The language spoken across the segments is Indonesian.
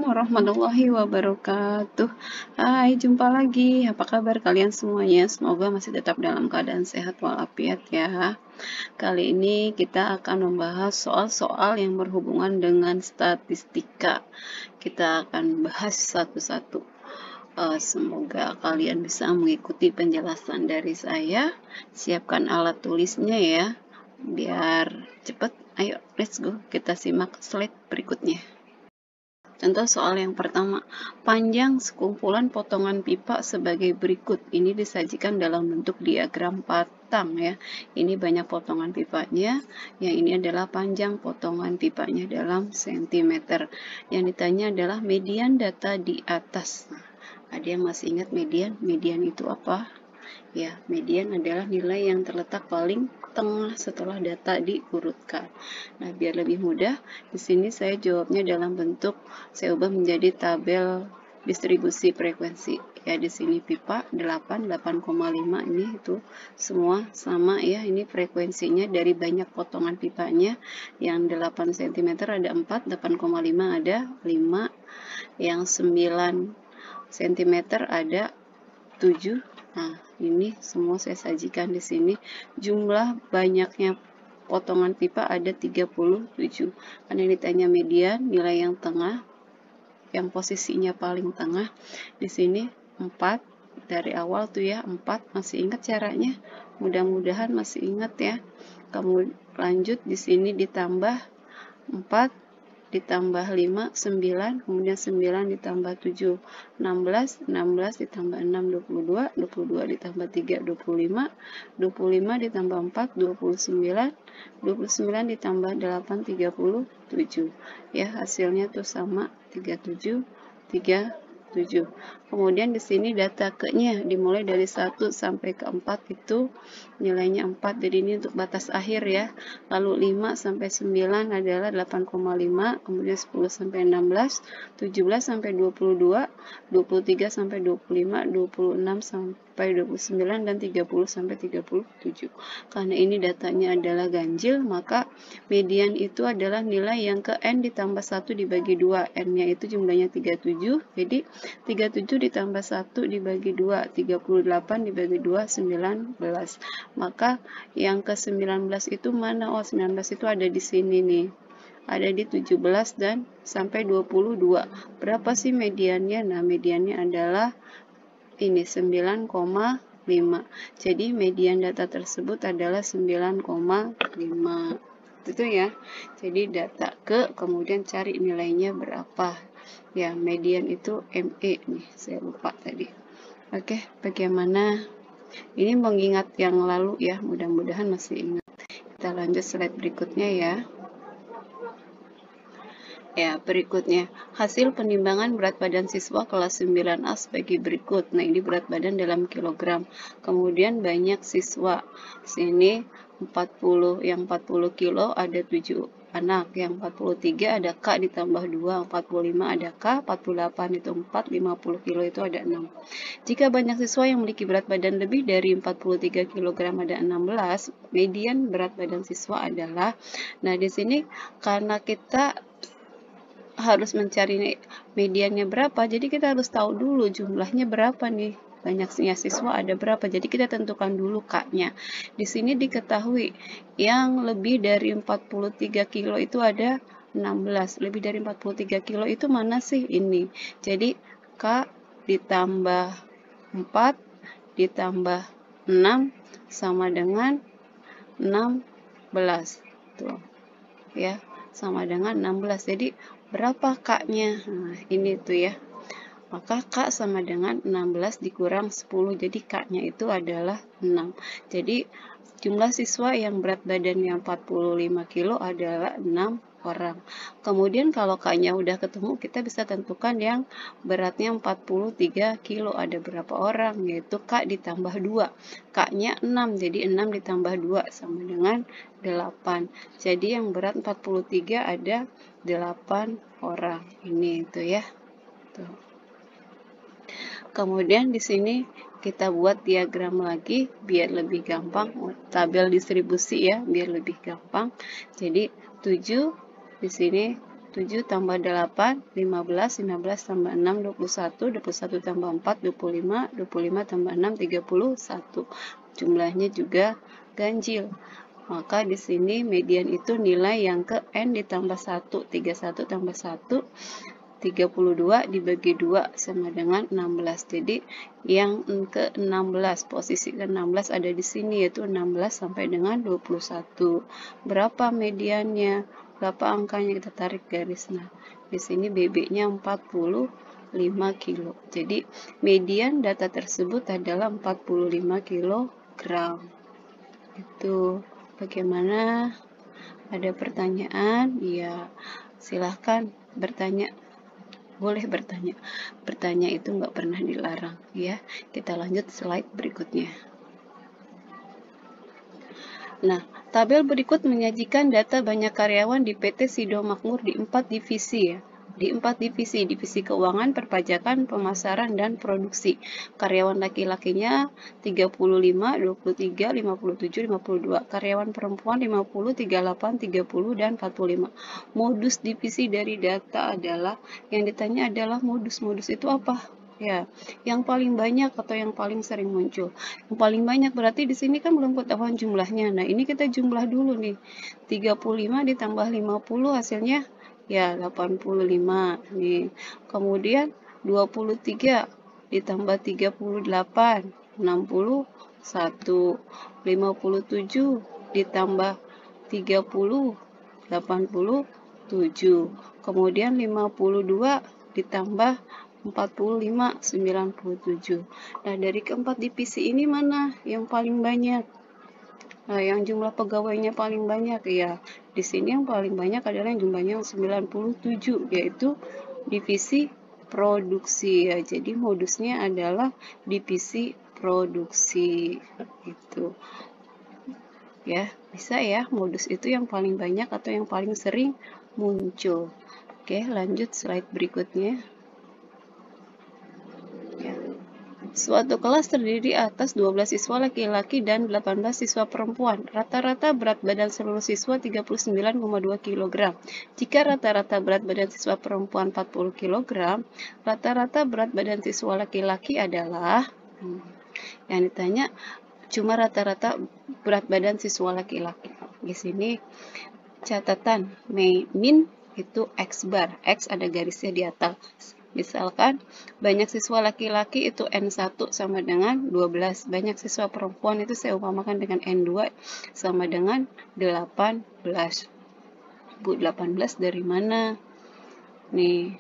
Assalamualaikum warahmatullahi wabarakatuh. Hai, jumpa lagi. Apa kabar kalian semuanya? Semoga masih tetap dalam keadaan sehat walafiat ya. Kali ini kita akan membahas soal-soal yang berhubungan dengan statistika. Kita akan bahas satu-satu. Semoga kalian bisa mengikuti penjelasan dari saya. Siapkan alat tulisnya ya, biar cepet. Ayo, let's go. Kita simak slide berikutnya. Contoh soal yang pertama, panjang sekumpulan potongan pipa sebagai berikut. Ini disajikan dalam bentuk diagram patang ya. Ini banyak potongan pipanya, yang ini adalah panjang potongan pipanya dalam sentimeter. Yang ditanya adalah median data di atas. Nah, ada yang masih ingat median? Median itu apa? Ya, median adalah nilai yang terletak paling tengah setelah data diurutkan. Nah, biar lebih mudah, di sini saya jawabnya dalam bentuk saya ubah menjadi tabel distribusi frekuensi. Ya, di sini pipa 8,5 ini itu semua sama ya. Ini frekuensinya dari banyak potongan pipanya. Yang 8 cm ada 4, 8,5 ada 5, yang 9 cm ada 7. Nah, ini semua saya sajikan di sini. Jumlah banyaknya potongan pipa ada 37. Karena ditanya median, nilai yang tengah, yang posisinya paling tengah. Di sini 4 dari awal tuh ya, 4. Masih ingat caranya? Mudah-mudahan masih ingat ya. Kamu lanjut di sini ditambah 4 ditambah 5, 9, kemudian 9 ditambah 7, 16, 16 ditambah 6, 22, 22 ditambah 3, 25, 25 ditambah 4, 29, 29 ditambah 8, 37. Ya, hasilnya tuh sama, 37, 37. Kemudian di sini data ke-nya dimulai dari 1 sampai ke 4 itu nilainya 4. Jadi ini untuk batas akhir ya. Lalu 5 sampai 9 adalah 8,5, kemudian 10 sampai 16, 17 sampai 22, 23 sampai 25, 26 sampai 29 dan 30 sampai 37. Karena ini datanya adalah ganjil, maka median itu adalah nilai yang ke N ditambah 1 dibagi 2. N-nya itu jumlahnya 37. Jadi 37 ditambah 1 dibagi 2, 38 dibagi 2, 19. Maka yang ke-19 itu mana? Oh, 19 itu ada di sini nih. Ada di 17 dan sampai 22. Berapa sih mediannya? Nah, mediannya adalah ini 9,5. Jadi median data tersebut adalah 9,5. Itu ya. Jadi data ke, kemudian cari nilainya berapa. Ya, median itu ME nih, saya lupa tadi. Oke, bagaimana? Ini mengingat yang lalu ya, mudah-mudahan masih ingat. Kita lanjut slide berikutnya ya. Ya, berikutnya, hasil penimbangan berat badan siswa kelas 9A sebagai berikut. Nah, ini berat badan dalam kilogram. Kemudian banyak siswa. Sini 40, yang 40 kilo ada 7 anak, yang 43 ada K ditambah 2, 45 ada K, 48 itu 4, 50 kilo itu ada 6. Jika banyak siswa yang memiliki berat badan lebih dari 43 kg ada 16, median berat badan siswa adalah, nah di sini karena kita harus mencari mediannya berapa, jadi kita harus tahu dulu jumlahnya berapa nih. Banyaknya siswa ada berapa, jadi kita tentukan dulu K-nya. Di sini diketahui yang lebih dari 43 kilo itu ada 16. Lebih dari 43 kilo itu mana sih? Ini. Jadi K ditambah 4 ditambah 6 sama dengan 16. Tuh. Ya, sama dengan 16. Jadi berapa K-nya? Nah, ini tuh ya. Maka K sama dengan 16 dikurang 10. Jadi K-nya itu adalah 6. Jadi jumlah siswa yang berat badannya 45 kilo adalah 6 orang. Kemudian kalau K-nya udah ketemu, kita bisa tentukan yang beratnya 43 kilo. Ada berapa orang? Yaitu K ditambah 2. K-nya 6, jadi 6 ditambah 2 sama dengan 8. Jadi yang berat 43 ada 8 orang. Ini itu ya. Tuh. Kemudian di sini kita buat diagram lagi biar lebih gampang, tabel distribusi ya, biar lebih gampang. Jadi 7 di sini 7 tambah 8, 15, 15 tambah 6, 21, 21 tambah 4, 25, 25 tambah 6, 31. Jumlahnya juga ganjil. Maka di sini median itu nilai yang ke N ditambah 1, 31 tambah 1, 32 dibagi 2 sama dengan 16. Jadi yang ke-16, posisi ke-16 ada di sini, yaitu 16 sampai dengan 21. Berapa mediannya? Berapa angkanya? Kita tarik garis. Nah, di sini BB-nya 45 kilo. Jadi median data tersebut adalah 45 kilogram. Itu bagaimana? Ada pertanyaan? Ya, silahkan bertanya. Boleh bertanya. Bertanya itu nggak pernah dilarang, ya. Kita lanjut slide berikutnya. Nah, tabel berikut menyajikan data banyak karyawan di PT Sido Makmur di 4 divisi, ya. Di 4 divisi, divisi keuangan, perpajakan, pemasaran, dan produksi. Karyawan laki-lakinya 35, 23, 57, 52. Karyawan perempuan 50, 38, 30, dan 45. Modus divisi dari data adalah, yang ditanya adalah modus itu apa? Ya, yang paling banyak atau yang paling sering muncul. Yang paling banyak berarti di sini kan belum ketahuan jumlahnya. Nah, ini kita jumlah dulu nih. 35 ditambah 50 hasilnya ya 85 nih. Kemudian 23 ditambah 38 61. 57 ditambah 30 87. Kemudian 52 ditambah 45, 97. Nah, dari keempat divisi ini mana yang paling banyak? Nah, yang jumlah pegawainya paling banyak, ya. Di sini yang paling banyak adalah yang jumlahnya 97, yaitu divisi produksi, ya. Jadi modusnya adalah divisi produksi. Itu. Ya, bisa ya, modus itu yang paling banyak atau yang paling sering muncul. Oke, lanjut slide berikutnya. Suatu kelas terdiri atas 12 siswa laki-laki dan 18 siswa perempuan. Rata-rata berat badan seluruh siswa 39,2 kg. Jika rata-rata berat badan siswa perempuan 40 kg, rata-rata berat badan siswa laki-laki adalah yang ditanya cuma rata-rata berat badan siswa laki-laki. Di sini catatan min itu X bar. X ada garisnya di atas. Misalkan banyak siswa laki-laki itu N1 sama dengan 12. Banyak siswa perempuan itu saya umpamakan dengan N2 sama dengan 18. Bu, 18 dari mana? Nih.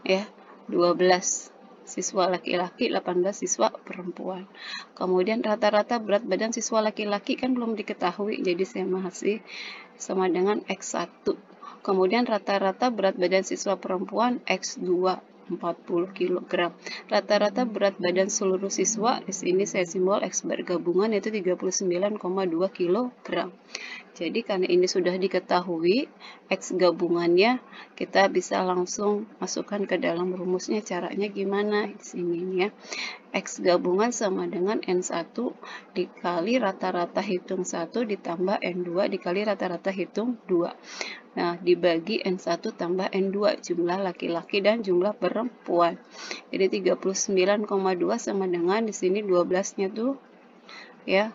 Ya, 12 siswa laki-laki, 18 siswa perempuan. Kemudian rata-rata berat badan siswa laki-laki kan belum diketahui, jadi saya masih sama dengan X1. Kemudian rata-rata berat badan siswa perempuan X2 40 kg. Rata-rata berat badan seluruh siswa, di sini saya simbol X bar gabungan yaitu 39,2 kg. Jadi karena ini sudah diketahui X gabungannya, kita bisa langsung masukkan ke dalam rumusnya. Caranya gimana? Di sini ya. X gabungan sama dengan N1 dikali rata-rata hitung 1 ditambah N2 dikali rata-rata hitung 2. Nah, dibagi N1 tambah N2, jumlah laki-laki dan jumlah perempuan. Jadi 39,2 sama dengan di sini 12-nya tuh ya.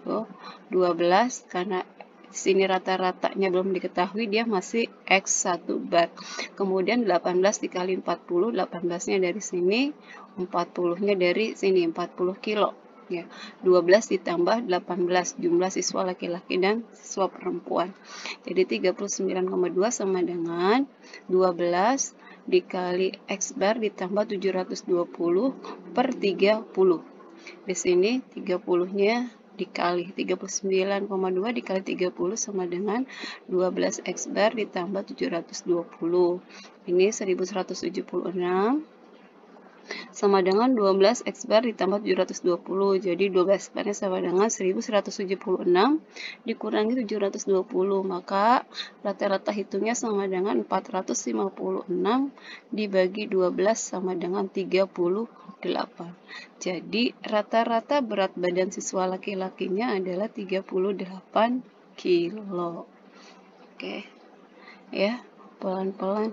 Tuh, 12 karena di sini rata-ratanya belum diketahui, dia masih X1 bar. Kemudian 18 dikali 40, 18-nya dari sini, 40-nya dari sini, 40 kilo. Ya, 12 ditambah 18 jumlah siswa laki-laki dan siswa perempuan. Jadi 39,2 sama dengan 12 dikali X bar ditambah 720 per 30. Di sini 30-nya dikali 39,2 dikali 30 sama dengan 12 X bar ditambah 720. Ini 1176 sama dengan 12 X bar ditambah 720. Jadi 12 barnya sama dengan 1176 dikurangi 720. Maka rata-rata hitungnya sama dengan 456 dibagi 12 sama dengan 38. Jadi rata-rata berat badan siswa laki-lakinya adalah 38 kilo. Oke, ya, pelan-pelan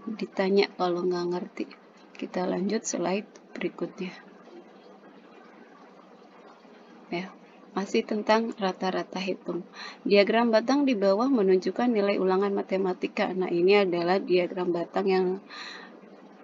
ditanya kalau nggak ngerti. Kita lanjut slide berikutnya. Ya, masih tentang rata-rata hitung. Diagram batang di bawah menunjukkan nilai ulangan matematika. Nah, ini adalah diagram batang yang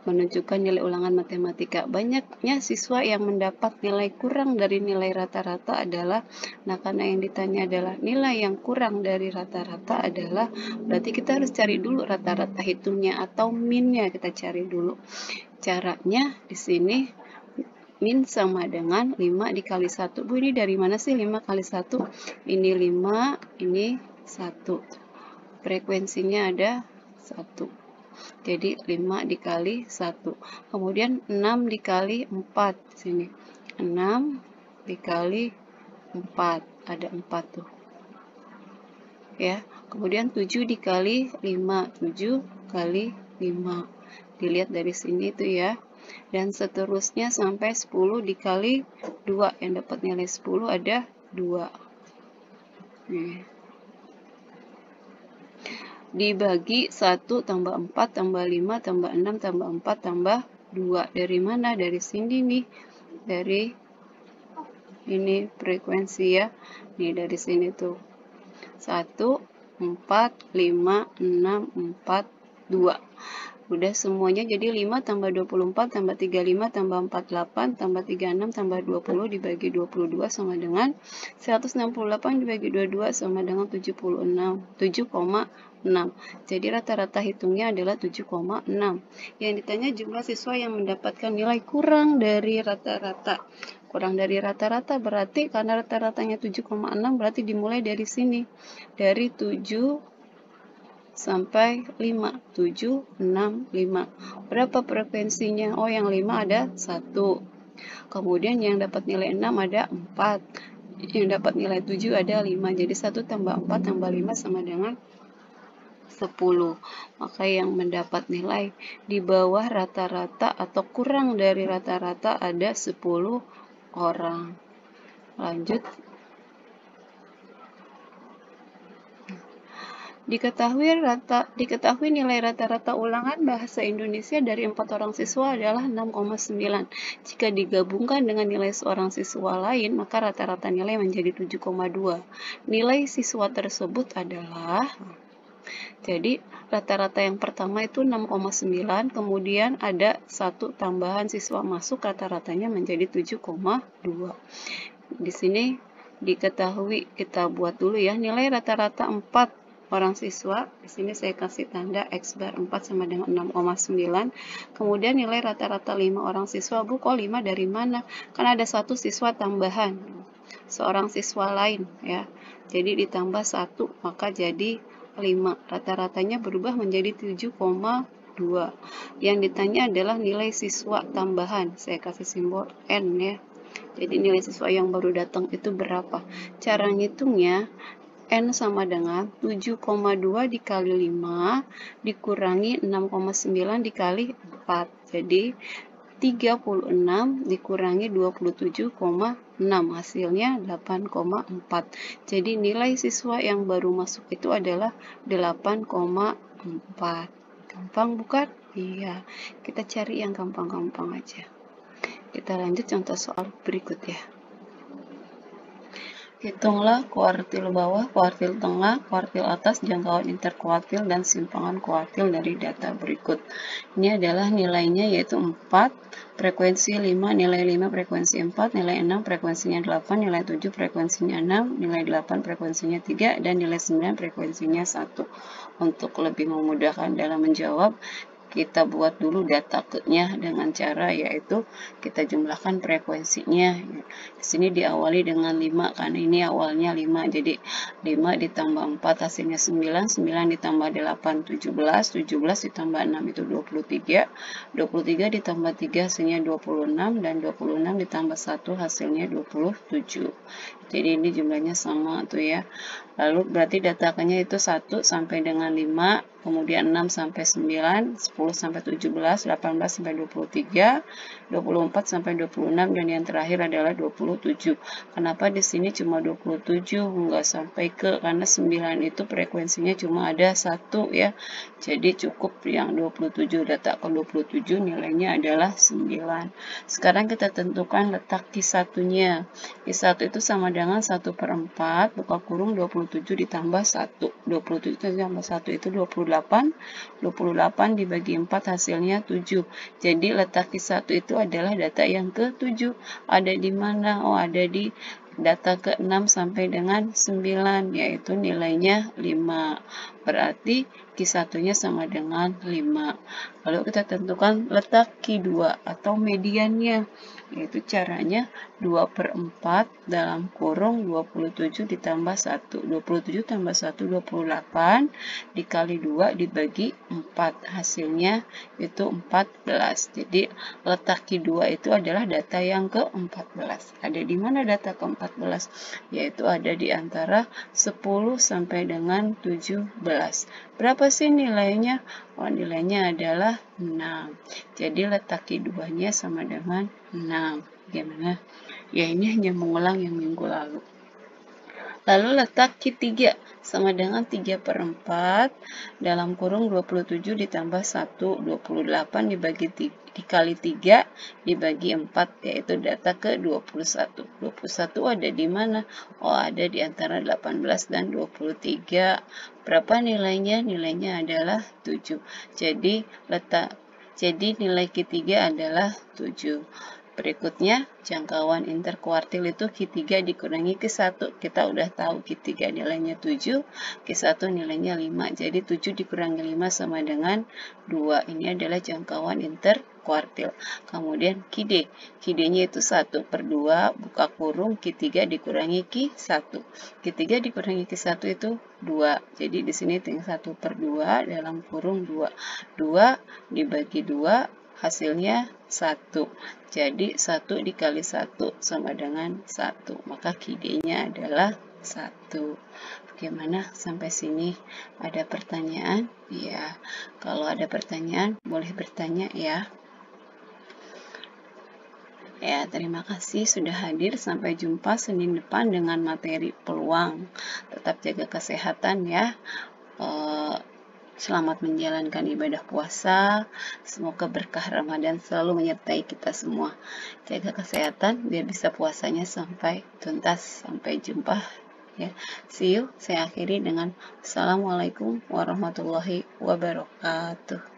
menunjukkan nilai ulangan matematika. Banyaknya siswa yang mendapat nilai kurang dari nilai rata-rata adalah, nah karena yang ditanya adalah nilai yang kurang dari rata-rata adalah, berarti kita harus cari dulu rata-rata hitungnya atau minnya, kita cari dulu. Caranya di sini min sama dengan 5 dikali 1. Bu, ini dari mana sih 5 kali 1? Ini 5, ini 1. Frekuensinya ada 1. Jadi 5 dikali 1. Kemudian 6 dikali 4. Sini. 6 dikali 4. Ada 4 tuh. Ya. Kemudian 7 dikali 5. 7 kali 5. Dilihat dari sini tuh ya. Dan seterusnya sampai 10 dikali 2. Yang dapat nilai 10 ada 2. Nih. Dibagi 1 tambah 4 tambah 5 tambah 6 tambah 4 tambah 2. Dari mana? Dari sini nih. Dari ini frekuensi ya. Nih dari sini tuh. 1, 4, 5, 6, 4, 2. Udah semuanya jadi 5 tambah 24 tambah 35 tambah 48 tambah 36 tambah 20 dibagi 22 sama dengan 168 dibagi 22 sama dengan 7,6. Jadi rata-rata hitungnya adalah 7,6. Yang ditanya jumlah siswa yang mendapatkan nilai kurang dari rata-rata. Kurang dari rata-rata berarti karena rata-ratanya 7,6 berarti dimulai dari sini. Dari 7 sampai 5. 7, 6, 5. Berapa frekuensinya? Oh, yang 5 ada 1. Kemudian yang dapat nilai 6 ada 4. Yang dapat nilai 7 ada 5. Jadi 1 tambah 4 tambah 5 sama dengan 10. Maka yang mendapat nilai di bawah rata-rata atau kurang dari rata-rata ada 10 orang. Lanjut. Diketahui nilai rata-rata ulangan bahasa Indonesia dari 4 orang siswa adalah 6,9. Jika digabungkan dengan nilai seorang siswa lain, maka rata-rata nilai menjadi 7,2. Nilai siswa tersebut adalah, jadi rata-rata yang pertama itu 6,9, kemudian ada 1 tambahan siswa masuk, rata-ratanya menjadi 7,2. Di sini diketahui, kita buat dulu ya, nilai rata-rata 4 orang siswa. Di sini saya kasih tanda X bar 4 sama dengan 6,9. Kemudian nilai rata-rata 5 orang siswa. Bu, kok 5 dari mana? Kan ada 1 siswa tambahan, seorang siswa lain ya. Jadi ditambah 1, maka jadi 5. Rata-ratanya berubah menjadi 7,2. Yang ditanya adalah nilai siswa tambahan. Saya kasih simbol N ya. Jadi nilai siswa yang baru datang itu berapa? Cara ngitungnya, N sama dengan 7,2 dikali 5 dikurangi 6,9 dikali 4. Jadi 36 dikurangi 27,6. Hasilnya 8,4. Jadi nilai siswa yang baru masuk itu adalah 8,4. Gampang bukan? Iya. Kita cari yang gampang-gampang aja. Kita lanjut contoh soal berikut ya. Hitunglah kuartil bawah, kuartil tengah, kuartil atas, jangkauan interkuartil, dan simpangan kuartil dari data berikut. Ini adalah nilainya yaitu 4, frekuensi 5, nilai 5, frekuensi 4, nilai 6, frekuensinya 8, nilai 7, frekuensinya 6, nilai 8, frekuensinya 3, dan nilai 9, frekuensinya 1. Untuk lebih memudahkan dalam menjawab, kita buat dulu dataknya dengan cara yaitu kita jumlahkan frekuensinya. Di sini diawali dengan 5 karena ini awalnya 5. Jadi 5 ditambah 4 hasilnya 9, 9 ditambah 8 17, 17 ditambah 6 itu 23, 23 ditambah 3 hasilnya 26 dan 26 ditambah 1 hasilnya 27. Jadi ini jumlahnya sama tuh ya. Lalu berarti datakannya itu 1 sampai dengan 5 kemudian 6 sampai 9, 10 sampai 17, 18 sampai 23, 24 sampai 26, dan yang terakhir adalah 27. Kenapa di sini cuma 27, nggak sampai ke, karena 9 itu frekuensinya cuma ada 1 ya. Jadi cukup yang 27, letak ke 27 nilainya adalah 9. Sekarang kita tentukan letak Q1-nya. Q1 itu sama dengan 1/4, buka kurung 27 ditambah 1. 27 ditambah 1 itu 28. 28 dibagi 4 hasilnya 7. Jadi letak Q1 itu adalah data yang ke-7. Ada di mana? Oh, ada di data ke-6 sampai dengan 9, yaitu nilainya 5. Berarti Q1-nya sama dengan 5. Lalu kita tentukan letak Q2 atau mediannya, yaitu caranya 2/4 dalam kurung 27 ditambah 1. 27 tambah 1, 28, dikali 2 dibagi 4. Hasilnya itu 14. Jadi letak Q2 itu adalah data yang ke-14. Ada di mana data ke-14? Yaitu ada di antara 10 sampai dengan 17. Berapa sih nilainya? Oh, nilainya adalah 6. Jadi letak Q2-nya sama dengan 6. Gimana? Ya, ini hanya mengulang yang minggu lalu. Lalu letak Q3 sama dengan 3/4 dalam kurung 27 ditambah 1, 28 dikali 3 dibagi 4, yaitu data ke-21. 21 ada di mana? Oh, ada di antara 18 dan 23. Berapa nilainya? Nilainya adalah 7. Jadi nilai Q3 adalah 7. Berikutnya, jangkauan interkuartil itu Q3 dikurangi Q1. Kita udah tahu Q3 nilainya 7, Q1 nilainya 5. Jadi 7 dikurangi 5 sama dengan 2. Ini adalah jangkauan interkuartil. Kemudian QD. QD-nya itu 1/2, buka kurung, Q3 dikurangi Q1. Q3 dikurangi Q1 itu 2. Jadi di sini tinggal 1/2 dalam kurung 2. 2 dibagi 2, hasilnya 1. Jadi 1 dikali 1 sama dengan 1. Maka QD-nya adalah 1. Bagaimana sampai sini? Ada pertanyaan? Ya, kalau ada pertanyaan boleh bertanya ya. Ya, terima kasih sudah hadir. Sampai jumpa Senin depan dengan materi peluang. Tetap jaga kesehatan ya. Selamat menjalankan ibadah puasa. Semoga berkah Ramadan selalu menyertai kita semua. Jaga kesehatan biar bisa puasanya sampai tuntas. Sampai jumpa ya. See you. Saya akhiri dengan Assalamualaikum warahmatullahi wabarakatuh.